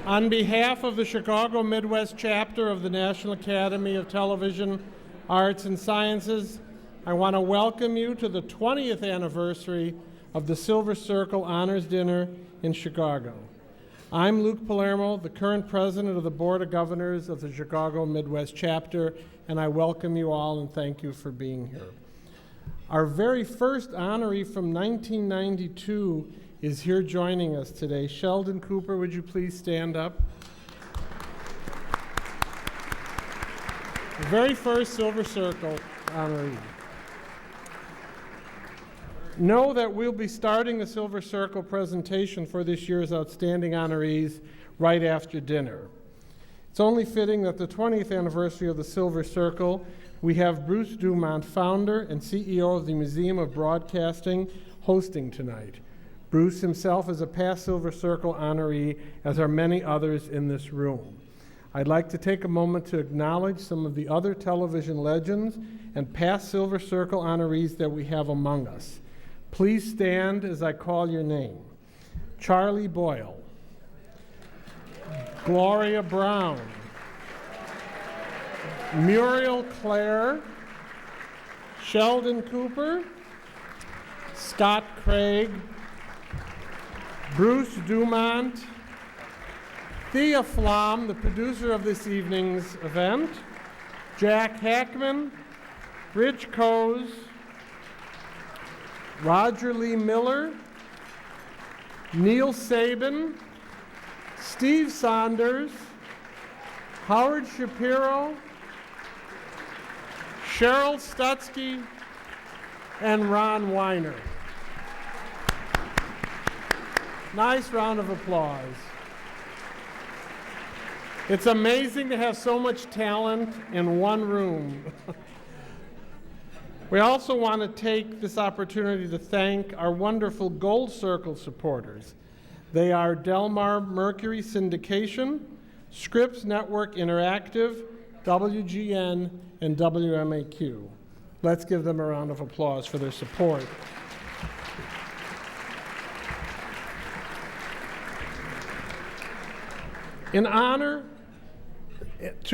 On behalf of the Chicago Midwest chapter of the National Academy of Television Arts and Sciences, I want to welcome you to the 20th anniversary of the Silver Circle Honors Dinner in Chicago. I'm Luke Palermo, the current president of the Board of Governors of the Chicago Midwest chapter, and I welcome you all and thank you for being here. Our very first honoree from 1992 is here joining us today. Sheldon Cooper, would you please stand up? The very first Silver Circle honoree. Know that we'll be starting the Silver Circle presentation for this year's outstanding honorees right after dinner. It's only fitting that the 20th anniversary of the Silver Circle, we have Bruce Dumont, founder and CEO of the Museum of Broadcasting, hosting tonight. Bruce himself is a past Silver Circle honoree, as are many others in this room. I'd like to take a moment to acknowledge some of the other television legends and past Silver Circle honorees that we have among us. Please stand as I call your name. Charlie Boyle, Gloria Brown, Muriel Clare, Sheldon Cooper, Scott Craig, Bruce Dumont, Thea Flom, the producer of this evening's event, Jack Hackman, Rich Coase, Roger Lee Miller, Neil Sabin, Steve Saunders, Howard Shapiro, Cheryl Stutsky, and Ron Weiner. Nice round of applause. It's amazing to have so much talent in one room. We also want to take this opportunity to thank our wonderful Gold Circle supporters. They are Delmar Mercury Syndication, Scripps Network Interactive, WGN, and WMAQ. Let's give them a round of applause for their support. To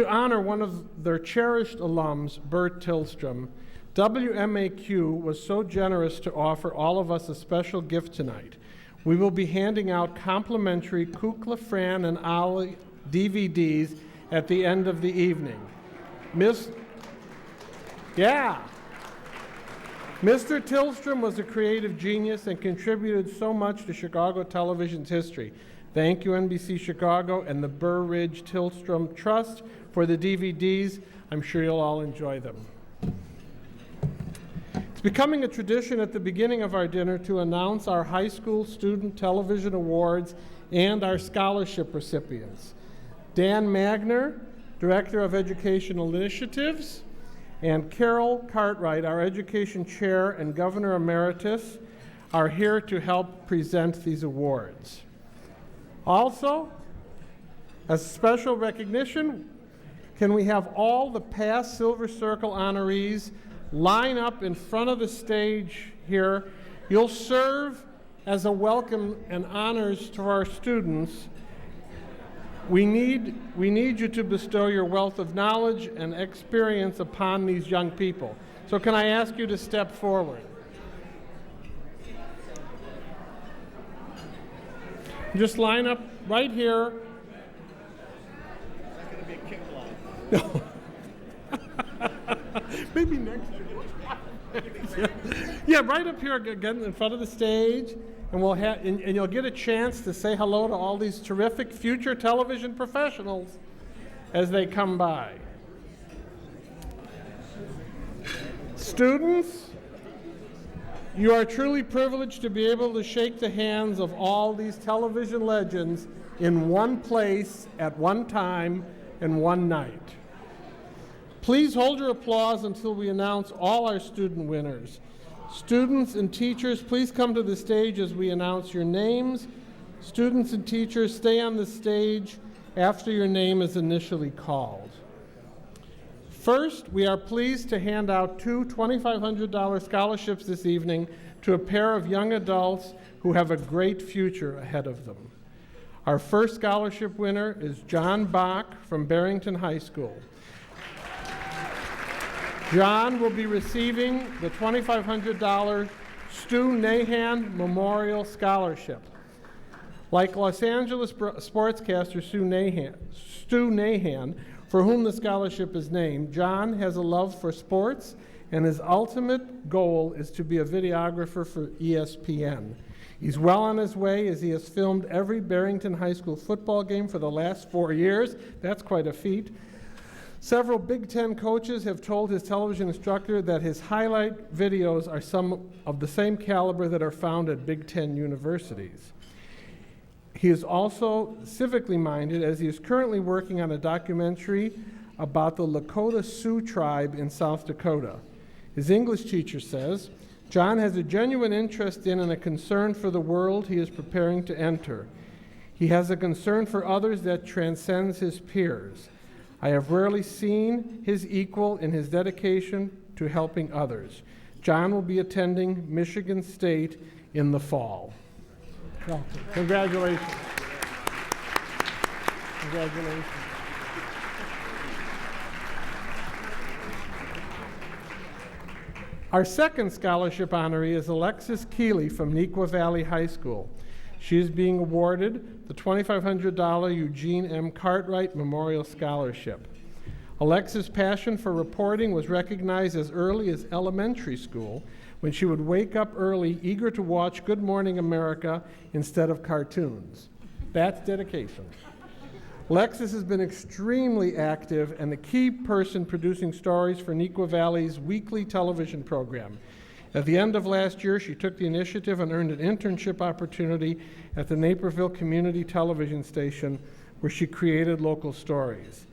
honor one of their cherished alums, Bert Tillstrom, WMAQ was so generous to offer all of us a special gift tonight. We will be handing out complimentary Kukla, Fran, and Ollie DVDs at the end of the evening. Mr. Tillstrom was a creative genius and contributed so much to Chicago television's history. Thank you, NBC Chicago and the Burr Ridge Tillstrom Trust, for the DVDs. I'm sure you'll all enjoy them. It's becoming a tradition at the beginning of our dinner to announce our high school student television awards and our scholarship recipients. Dan Magner, Director of Educational Initiatives, and Carol Cartwright, our Education Chair and Governor Emeritus, are here to help present these awards. Also, as special recognition, can we have all the past Silver Circle honorees line up in front of the stage here? You'll serve as a welcome and honors to our students. We need you to bestow your wealth of knowledge and experience upon these young people. So can I ask you to step forward? Just line up right here. It's going to be a kick line. Maybe next year. Yeah, right up here again in front of the stage, and we'll have and you'll get a chance to say hello to all these terrific future television professionals as they come by. Students, you are truly privileged to be able to shake the hands of all these television legends in one place, at one time, and one night. Please hold your applause until we announce all our student winners. Students and teachers, please come to the stage as we announce your names. Students and teachers, stay on the stage after your name is initially called. First, we are pleased to hand out two $2,500 scholarships this evening to a pair of young adults who have a great future ahead of them. Our first scholarship winner is John Bach from Barrington High School. John will be receiving the $2,500 Stu Nahan Memorial Scholarship. Like Los Angeles sportscaster Stu Nahan, for whom the scholarship is named, John has a love for sports, and his ultimate goal is to be a videographer for ESPN. He's well on his way, as he has filmed every Barrington High School football game for the last 4 years. That's quite a feat. Several Big Ten coaches have told his television instructor that his highlight videos are some of the same caliber that are found at Big Ten universities. He is also civically minded, as he is currently working on a documentary about the Lakota Sioux tribe in South Dakota. His English teacher says, John has a genuine interest in and a concern for the world he is preparing to enter. He has a concern for others that transcends his peers. I have rarely seen his equal in his dedication to helping others. John will be attending Michigan State in the fall. Congratulations. Congratulations. Our second scholarship honoree is Alexis Keeley from Neuqua Valley High School. She is being awarded the $2,500 Eugene M. Cartwright Memorial Scholarship. Alexis' passion for reporting was recognized as early as elementary school, when she would wake up early, eager to watch Good Morning America instead of cartoons. That's dedication. Alexis has been extremely active and the key person producing stories for Neuqua Valley's weekly television program. At the end of last year, she took the initiative and earned an internship opportunity at the Naperville Community Television Station, where she created local stories.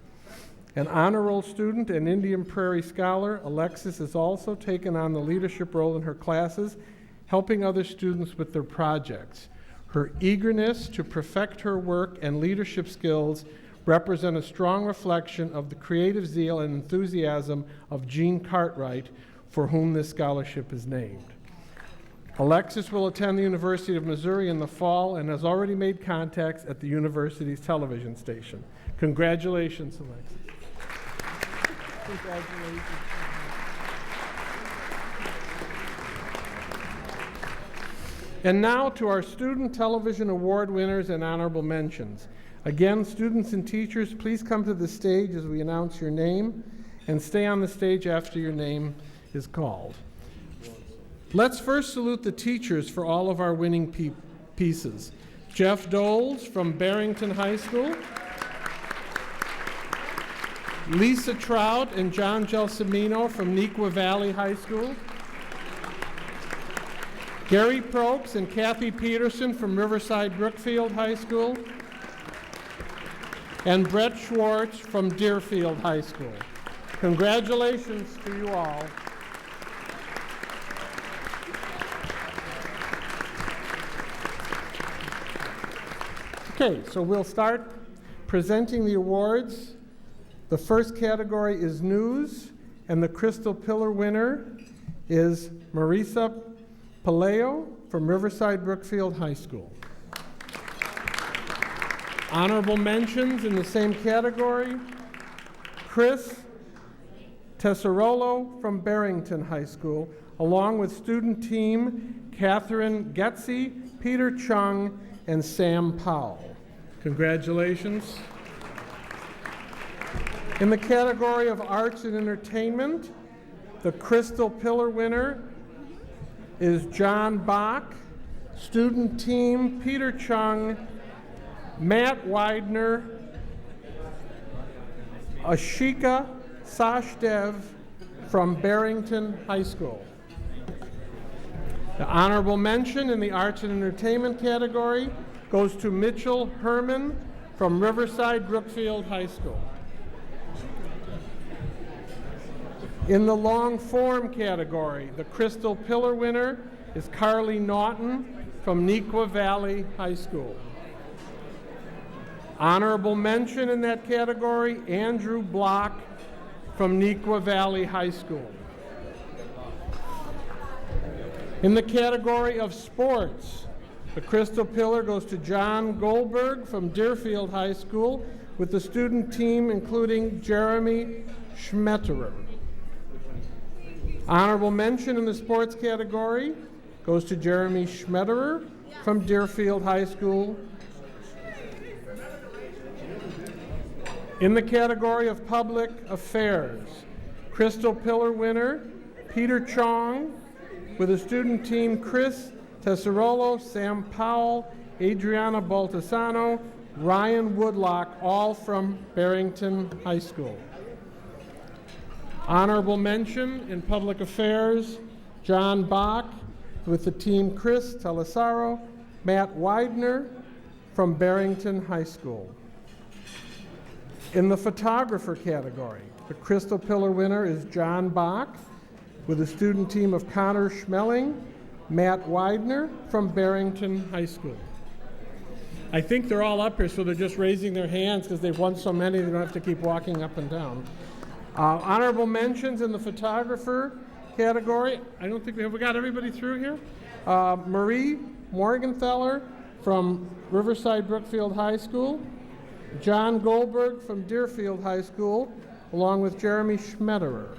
An honor roll student and Indian Prairie scholar, Alexis has also taken on the leadership role in her classes, helping other students with their projects. Her eagerness to perfect her work and leadership skills represent a strong reflection of the creative zeal and enthusiasm of Gene Cartwright, for whom this scholarship is named. Alexis will attend the University of Missouri in the fall and has already made contacts at the university's television station. Congratulations, Alexis. Congratulations. And now to our Student Television Award winners and honorable mentions. Again, students and teachers, please come to the stage as we announce your name, and stay on the stage after your name is called. Let's first salute the teachers for all of our winning pieces. Jeff Doles from Barrington High School. Lisa Trout and John Gelsomino from Neuqua Valley High School. Gary Prokes and Kathy Peterson from Riverside Brookfield High School. And Brett Schwartz from Deerfield High School. Congratulations to you all. Okay, so we'll start presenting the awards. The first category is news, and the Crystal Pillar winner is Marisa Paleo from Riverside Brookfield High School. Honorable mentions in the same category: Chris Tesserolo from Barrington High School, along with student team Catherine Getze, Peter Chung, and Sam Powell. Congratulations. In the category of arts and entertainment, the Crystal Pillar winner is John Bach, student team Peter Chung, Matt Widener, Ashika Sachdev from Barrington High School. The honorable mention in the arts and entertainment category goes to Mitchell Herman from Riverside Brookfield High School. In the long form category, the Crystal Pillar winner is Carly Naughton from Neuqua Valley High School. Honorable mention in that category, Andrew Block from Neuqua Valley High School. In the category of sports, The Crystal Pillar goes to John Goldberg from Deerfield High School with the student team including Jeremy Schmetterer. Honorable mention in the sports category goes to Jeremy Schmetterer from Deerfield High School. In the category of public affairs, Crystal Pillar winner Peter Chong with the student team Chris Tesserolo, Sam Powell, Adriana Baltasano, Ryan Woodlock, all from Barrington High School. Honorable mention in public affairs, John Bach with the team Chris Telesaro, Matt Widener from Barrington High School. In the photographer category, the Crystal Pillar winner is John Bach with the student team of Connor Schmeling, Matt Widener from Barrington High School. I think they're all up here, so they're just raising their hands because they've won so many they don't have to keep walking up and down. Honorable mentions in the photographer category. I don't think we got everybody through here. Marie Morgenthaler from Riverside Brookfield High School. John Goldberg from Deerfield High School, along with Jeremy Schmetterer.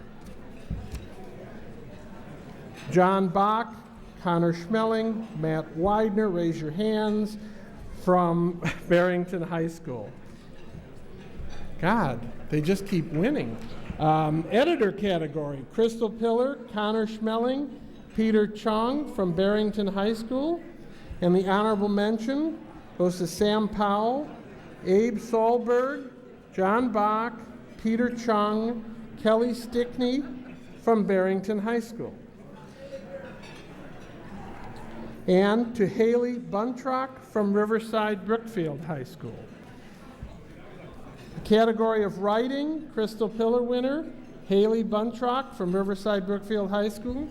John Bach, Connor Schmeling, Matt Widener, raise your hands, from Barrington High School. God, they just keep winning. Editor category, Crystal Pillar, Connor Schmeling, Peter Chong from Barrington High School. And the honorable mention goes to Sam Powell, Abe Solberg, John Bach, Peter Chung, Kelly Stickney from Barrington High School. And to Haley Buntrock from Riverside Brookfield High School. The category of writing, Crystal Pillar winner, Haley Buntrock from Riverside Brookfield High School.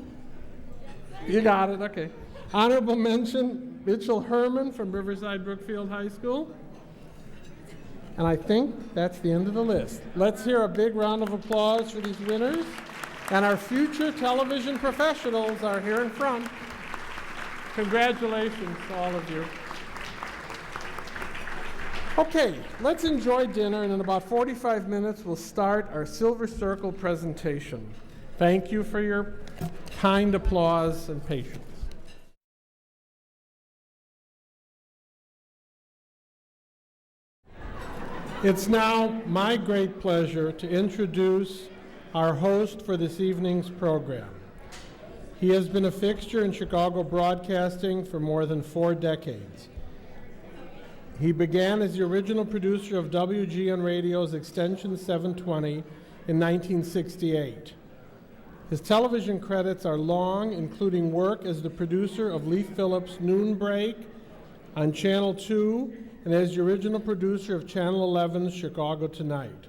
You got it, okay. Honorable mention, Mitchell Herman from Riverside Brookfield High School. And I think that's the end of the list. Let's hear a big round of applause for these winners. And our future television professionals are here in front. Congratulations to all of you. Okay, let's enjoy dinner, and in about 45 minutes we'll start our Silver Circle presentation. Thank you for your kind applause and patience. It's now my great pleasure to introduce our host for this evening's program. He has been a fixture in Chicago broadcasting for more than 4 decades. He began as the original producer of WGN Radio's Extension 720 in 1968. His television credits are long, including work as the producer of Lee Phillips' Noon Break on Channel 2 and as the original producer of Channel 11's Chicago Tonight.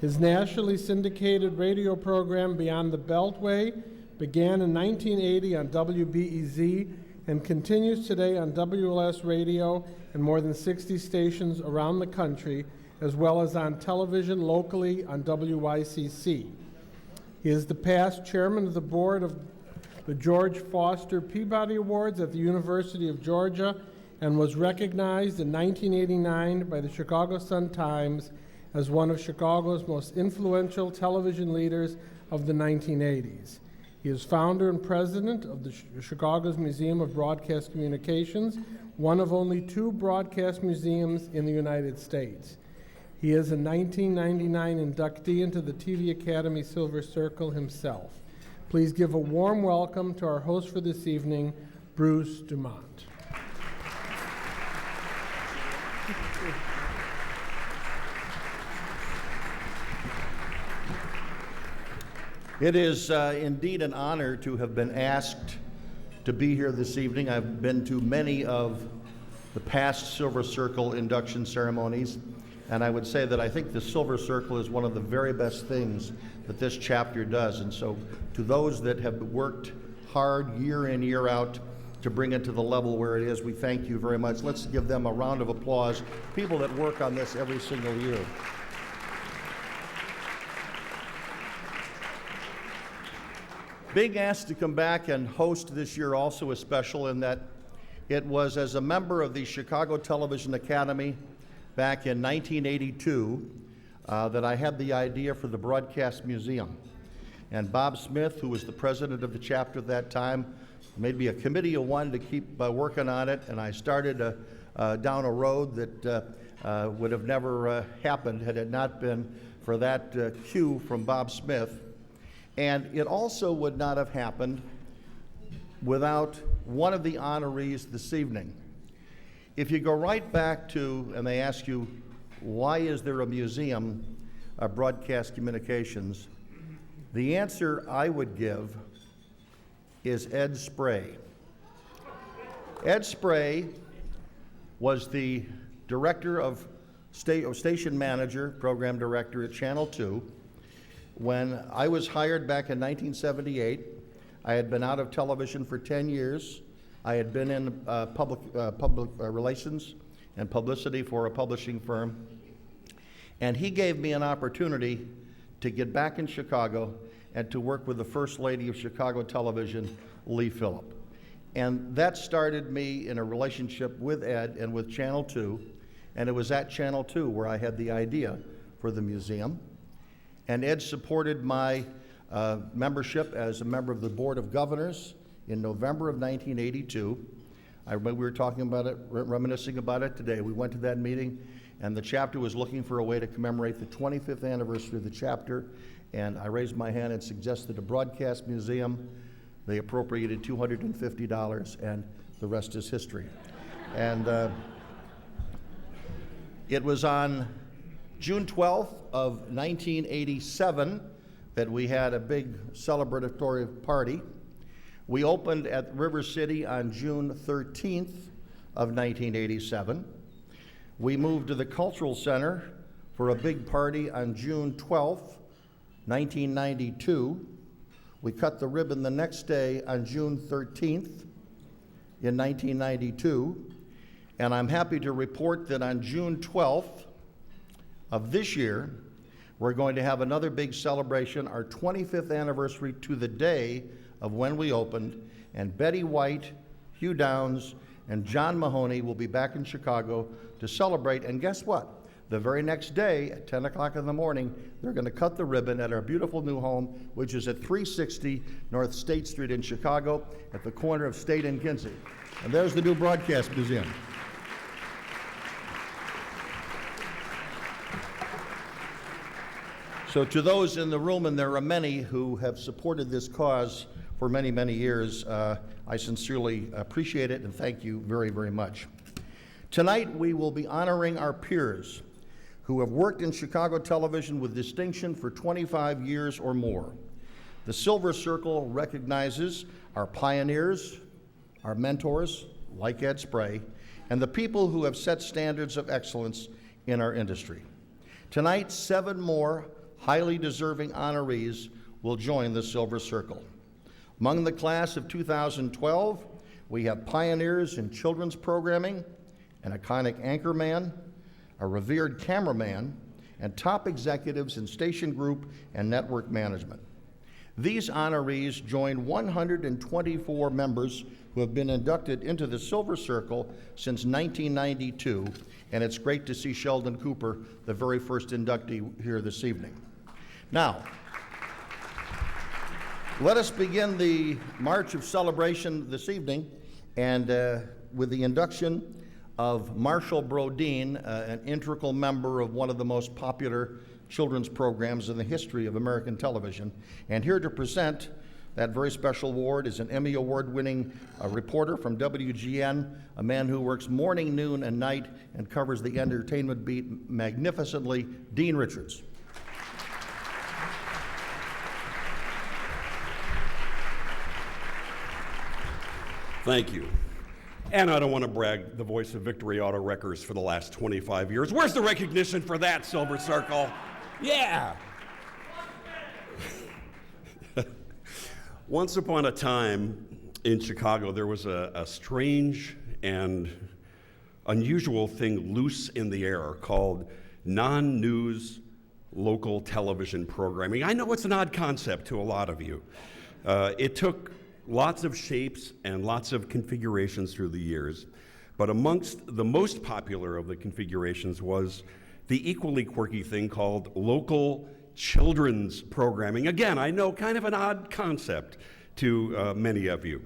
His nationally syndicated radio program Beyond the Beltway began in 1980 on WBEZ and continues today on WLS Radio and more than 60 stations around the country, as well as on television locally on WYCC. He is the past chairman of the board of the George Foster Peabody Awards at the University of Georgia and was recognized in 1989 by the Chicago Sun-Times as one of Chicago's most influential television leaders of the 1980s. He is founder and president of the Chicago's Museum of Broadcast Communications, one of only 2 broadcast museums in the United States. He is a 1999 inductee into the TV Academy Silver Circle himself. Please give a warm welcome to our host for this evening, Bruce Dumont. It is indeed an honor to have been asked to be here this evening. I've been to many of the past Silver Circle induction ceremonies, and I would say that I think the Silver Circle is one of the very best things that this chapter does. And so to those that have worked hard year in, year out to bring it to the level where it is, we thank you very much. Let's give them a round of applause, people that work on this every single year. Being asked to come back and host this year also is special in that It was as a member of the Chicago Television Academy back in 1982 that I had the idea for the Broadcast Museum. And Bob Smith, who was the president of the chapter at that time, made me a committee of one to keep working on it, and I started down a road that would have never happened had it not been for that cue from Bob Smith. And it also would not have happened without one of the honorees this evening. If you go right back to, and they ask you, why is there a museum of broadcast communications? The answer I would give is Ed Spray. Ed Spray was the director of station manager, program director at Channel 2. When I was hired back in 1978, I had been out of television for 10 years. I had been in public relations and publicity for a publishing firm. And he gave me an opportunity to get back in Chicago and to work with the First Lady of Chicago Television, Lee Phillip. And that started me in a relationship with Ed and with Channel 2. And it was at Channel 2 where I had the idea for the museum. And Ed supported my membership as a member of the Board of Governors in November of 1982. I remember we were talking about it, reminiscing about it today. We went to that meeting, and the chapter was looking for a way to commemorate the 25th anniversary of the chapter, and I raised my hand and suggested a broadcast museum. They appropriated $250, and the rest is history. And it was on June 12th of 1987 that we had a big celebratory party. We opened at River City on June 13th of 1987. We moved to the Cultural Center for a big party on June 12th, 1992. We cut the ribbon the next day on June 13th in 1992. And I'm happy to report that on June 12th of this year, we're going to have another big celebration, our 25th anniversary to the day of when we opened, and Betty White, Hugh Downs, and John Mahoney will be back in Chicago to celebrate. And guess what? The very next day at 10 o'clock in the morning, they're going to cut the ribbon at our beautiful new home, which is at 360 North State Street in Chicago at the corner of State and Kinsey. And there's the new Broadcast Museum. So to those in the room, and there are many who have supported this cause for many, many years, I sincerely appreciate it and thank you very, very much. Tonight we will be honoring our peers who have worked in Chicago television with distinction for 25 years or more. The Silver Circle recognizes our pioneers, our mentors, like Ed Spray, and the people who have set standards of excellence in our industry. Tonight, 7 more highly deserving honorees will join the Silver Circle. Among the class of 2012, we have pioneers in children's programming, an iconic anchorman, a revered cameraman, and top executives in station group and network management. These honorees join 124 members who have been inducted into the Silver Circle since 1992, and it's great to see Sheldon Cooper, the very first inductee, here this evening. Now, let us begin the march of celebration this evening, and with the induction of Marshall Brodeen, an integral member of one of the most popular children's programs in the history of American television. And here to present that very special award is an Emmy Award-winning reporter from WGN, a man who works morning, noon, and night and covers the entertainment beat magnificently, Dean Richards. Thank you. And I don't want to brag, the voice of Victory Auto Wreckers for the last 25 years. Where's the recognition for that, Silver Circle? Yeah. Once upon a time in Chicago, there was a strange and unusual thing loose in the air called non-news local television programming. I know it's an odd concept to a lot of you. It took lots of shapes and lots of configurations through the years. But amongst the most popular of the configurations was the equally quirky thing called local children's programming. Again, I know, kind of an odd concept to many of you.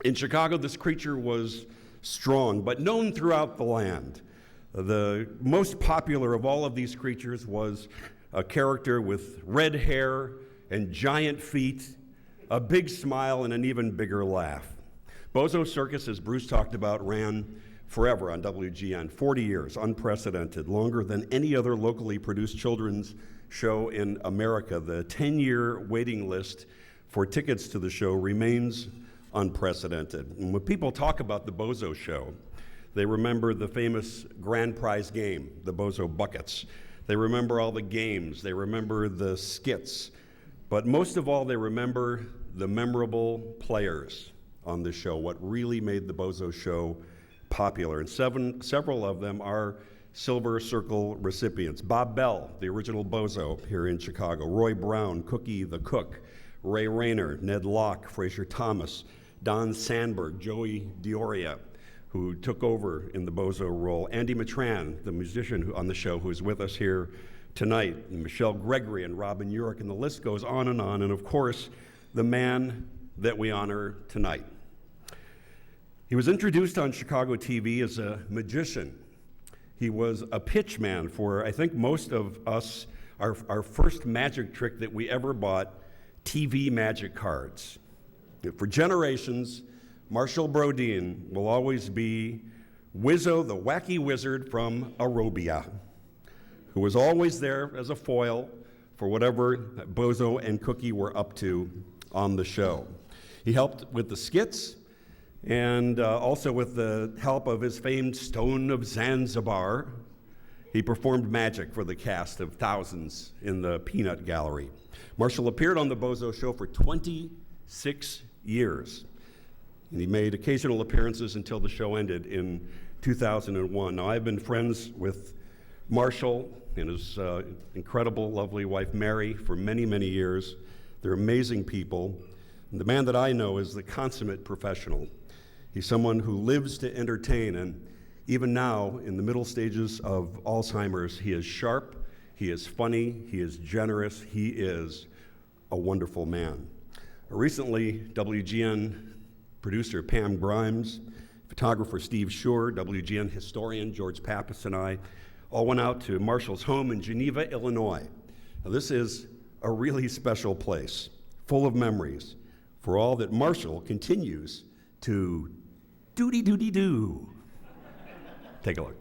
In Chicago, this creature was strong, but known throughout the land. The most popular of all of these creatures was a character with red hair and giant feet, a big smile, and an even bigger laugh. Bozo Circus, as Bruce talked about, ran forever on WGN, 40 years, unprecedented, longer than any other locally produced children's show in America. The 10-year waiting list for tickets to the show remains unprecedented. And when people talk about the Bozo Show, they remember the famous grand prize game, the Bozo Buckets. They remember all the games. They remember the skits. But most of all, they remember the memorable players on the show, what really made the Bozo Show popular. And several of them are Silver Circle recipients. Bob Bell, the original Bozo here in Chicago. Roy Brown, Cookie the Cook. Ray Rayner, Ned Locke, Fraser Thomas, Don Sandberg, Joey Dioria, who took over in the Bozo role. Andy Matran, the musician on the show, who is with us here tonight. And Michelle Gregory and Robin Urich, and the list goes on. And of course, the man that we honor tonight. He was introduced on Chicago TV as a magician. He was a pitch man for, I think, most of us. Our first magic trick that we ever bought, TV magic cards. For generations, Marshall Brodeen will always be Wizzo, the wacky wizard from Arobia, who was always there as a foil for whatever Bozo and Cookie were up to on the show. He helped with the skits, and also with the help of his famed Stone of Zanzibar, he performed magic for the cast of thousands in the Peanut Gallery. Marshall appeared on the Bozo Show for 26 years, and he made occasional appearances until the show ended in 2001. Now, I've been friends with Marshall and his incredible, lovely wife, Mary, for many, many years. They're amazing people. And the man that I know is the consummate professional. He's someone who lives to entertain, and even now, in the middle stages of Alzheimer's, he is sharp, he is funny, he is generous, he is a wonderful man. Recently, WGN producer Pam Grimes, photographer Steve Schur, WGN historian George Pappas, and I all went out to Marshall's home in Geneva, Illinois. Now, this is a really special place, full of memories, for all that Marshall continues to doody-doody-doo. Take a look.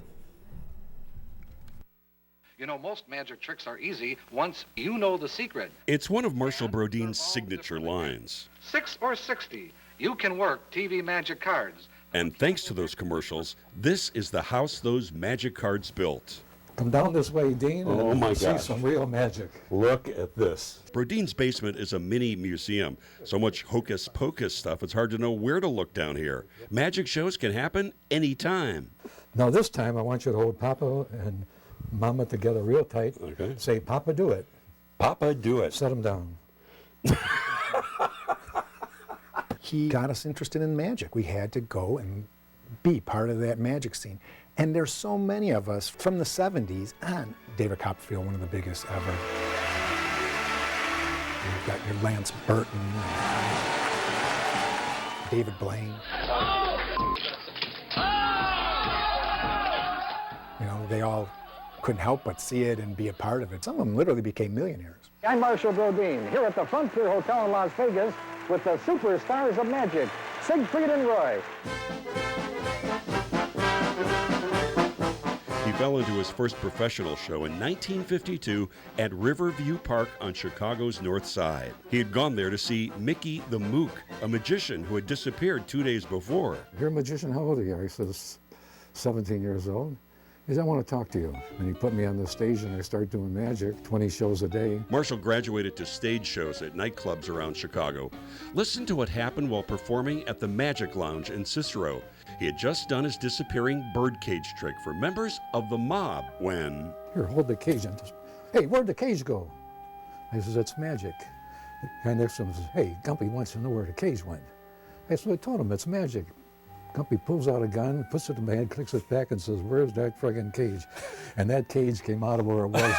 You know, most magic tricks are easy once you know the secret. It's one of Marshall Brodeen's signature lines. 6 or 60, you can work TV magic cards. And thanks to those commercials, this is the house those magic cards built. Come down this way, Dean, and Oh my you'll see gosh. some real magic. Look at this. Brodeen's basement is a mini museum. So much hocus pocus stuff, it's hard to know where to look down here. Magic shows can happen anytime. Now this time I want you to hold Papa and Mama together real tight. Okay. Say, Papa, do it. Papa, do it. Set them down. He got us interested in magic. We had to go and be part of that magic scene. And there's so many of us from the 70s on. David Copperfield, one of the biggest ever. You've got your Lance Burton, David Blaine. You know, they all couldn't help but see it and be a part of it. Some of them literally became millionaires. I'm Marshall Brodeen, here at the Frontier Hotel in Las Vegas with the superstars of magic, Siegfried and Roy. He fell into his first professional show in 1952 at Riverview Park on Chicago's North Side. He had gone there to see Mickey the Mook, a magician who had disappeared 2 days before. You're a magician, how old are you? I said, 17 years old. He said, I want to talk to you. And he put me on the stage and I started doing magic, 20 shows a day. Marshall graduated to stage shows at nightclubs around Chicago. Listen to what happened while performing at the Magic Lounge in Cicero. He had just done his disappearing birdcage trick for members of the mob when... Here, hold the cage. And just, hey, where'd the cage go? I said, it's magic. Guy next to him says, "Hey, Gumpy wants to know where the cage went." I told him, "It's magic." Gumpy pulls out a gun, puts it in my hand, clicks it back, and says, "Where's that friggin' cage?" And that cage came out of where it was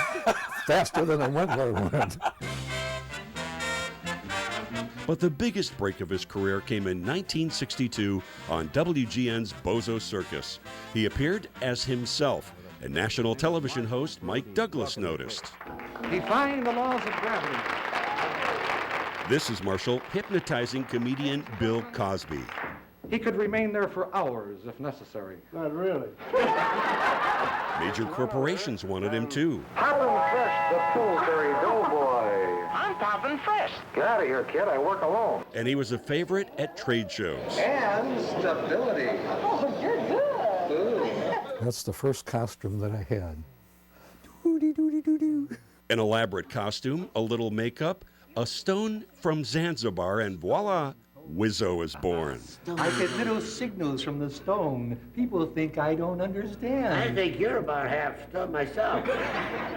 faster than it went where it went. But the biggest break of his career came in 1962 on WGN's Bozo Circus. He appeared as himself, and national television host Mike Douglas noticed. Defying the laws of gravity. This is Marshall hypnotizing comedian Bill Cosby. He could remain there for hours if necessary. Not really. Major corporations wanted him too. Poppin' Fresh, the Pillsbury Doughboy. I'm Poppin' Fresh. Get out of here, kid. I work alone. And he was a favorite at trade shows. And stability. Oh, you're good. That's the first costume that I had. Doody-doody-doo-doo. An elaborate costume, a little makeup, a stone from Zanzibar, and voila, Wizzo is born. I get little signals from the stone. People think I don't understand. I think you're about half stunned myself.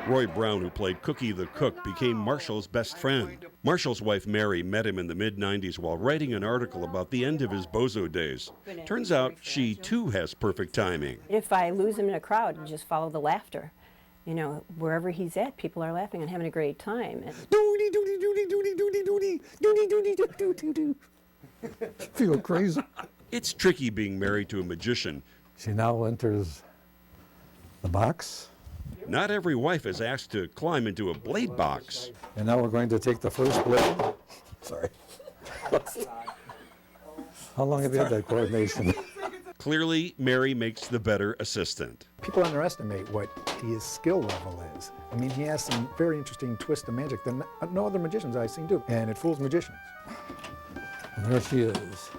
Roy Brown, who played Cookie the Cook, became Marshall's best friend. Marshall's wife Mary met him in the mid-90s while writing an article about the end of his bozo days. Turns out she too has perfect timing. If I lose him in a crowd, you just follow the laughter. You know, wherever he's at, people are laughing and having a great time. Doody, doody, doody, doody, doody, doody, doody, doody, doody, doody, doody. Feel crazy. It's tricky being married to a magician. She now enters the box. Not every wife is asked to climb into a blade box. And now we're going to take the first blade. Sorry. How long have you had that coordination? Clearly, Mary makes the better assistant. People underestimate what his skill level is. I mean, he has some very interesting twists of magic that no other magicians I've seen do, and it fools magicians. And there she is.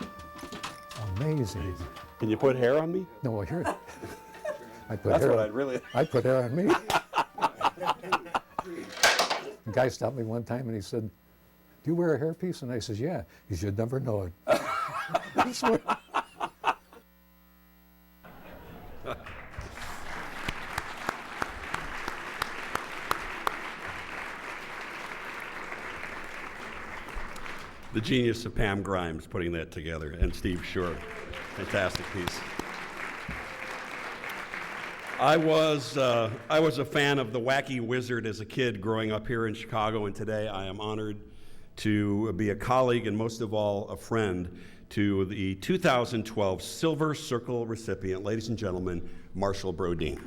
Amazing. Can you put hair on me? No, here. I put That's hair. what I'd really. I put hair on me. The guy stopped me one time and he said, "Do you wear a hairpiece?" And I says, "Yeah." He said, "Never know it." I swear. The genius of Pam Grimes putting that together, and Steve Shore. Fantastic piece. I was a fan of The Wacky Wizard as a kid growing up here in Chicago, and today I am honored to be a colleague and most of all a friend to the 2012 Silver Circle recipient, ladies and gentlemen, Marshall Brodeen.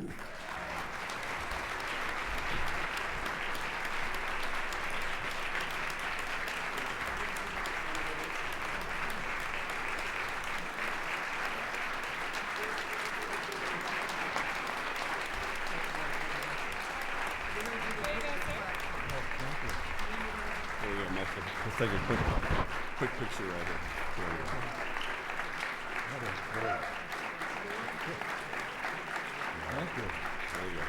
Let's take a quick picture right here. There we go. Thank you. There you go.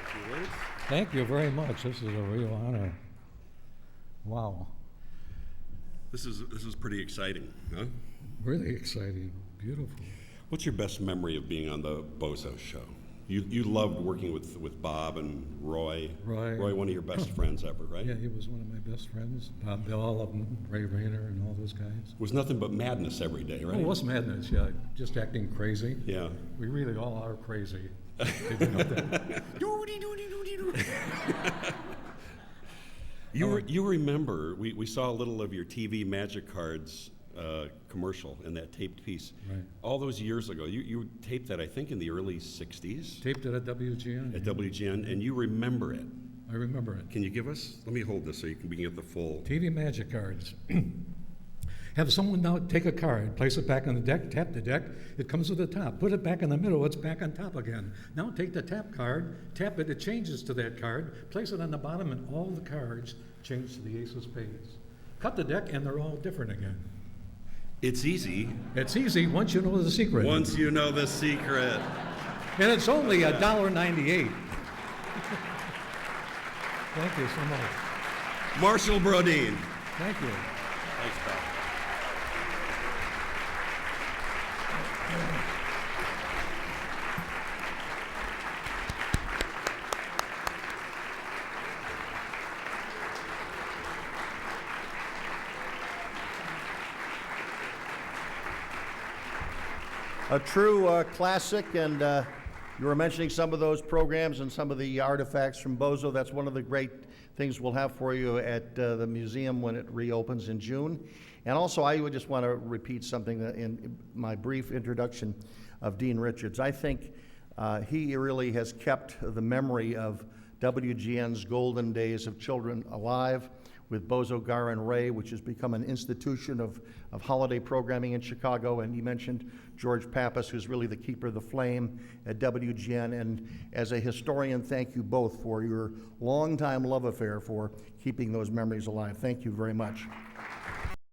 A few words? Thank you very much. This is a real honor. Wow. This is pretty exciting, huh? Really exciting. Beautiful. What's your best memory of being on the Bozo show? You loved working with Bob and Roy. Roy, one of your best friends ever, right? Yeah, he was one of my best friends. Bob Bell, all of them, Ray Rayner, and all those guys. It was nothing but madness every day, right? Oh, it was madness, yeah. Just acting crazy. Yeah. We really all are crazy. Did you know that? You remember, we saw a little of your TV Magic Cards commercial in that taped piece. Right. All those years ago. You taped that, I think, in the early 60s. Taped it at WGN. At WGN, and you remember it. I remember it. Can you give us? Let me hold this so we can get the full. TV Magic Cards. Have someone now take a card, place it back on the deck, tap the deck, it comes to the top. Put it back in the middle, it's back on top again. Now take the tap card, tap it, it changes to that card, place it on the bottom, and all the cards change to the ace of spades. Cut the deck, and they're all different again. It's easy. It's easy once you know the secret. Once you know the secret. And it's only $1.98. Thank you so much. Marshall Brodeen. Thank you. Thanks, pal. A true classic, and you were mentioning some of those programs and some of the artifacts from Bozo. That's one of the great things we'll have for you at the museum when it reopens in June. And also, I would just want to repeat something in my brief introduction of Dean Richards. I think he really has kept the memory of WGN's golden days of children alive with Bozo, Gar, and Ray, which has become an institution of holiday programming in Chicago. And he mentioned George Pappas, who's really the keeper of the flame at WGN. And as a historian, thank you both for your longtime love affair for keeping those memories alive. Thank you very much.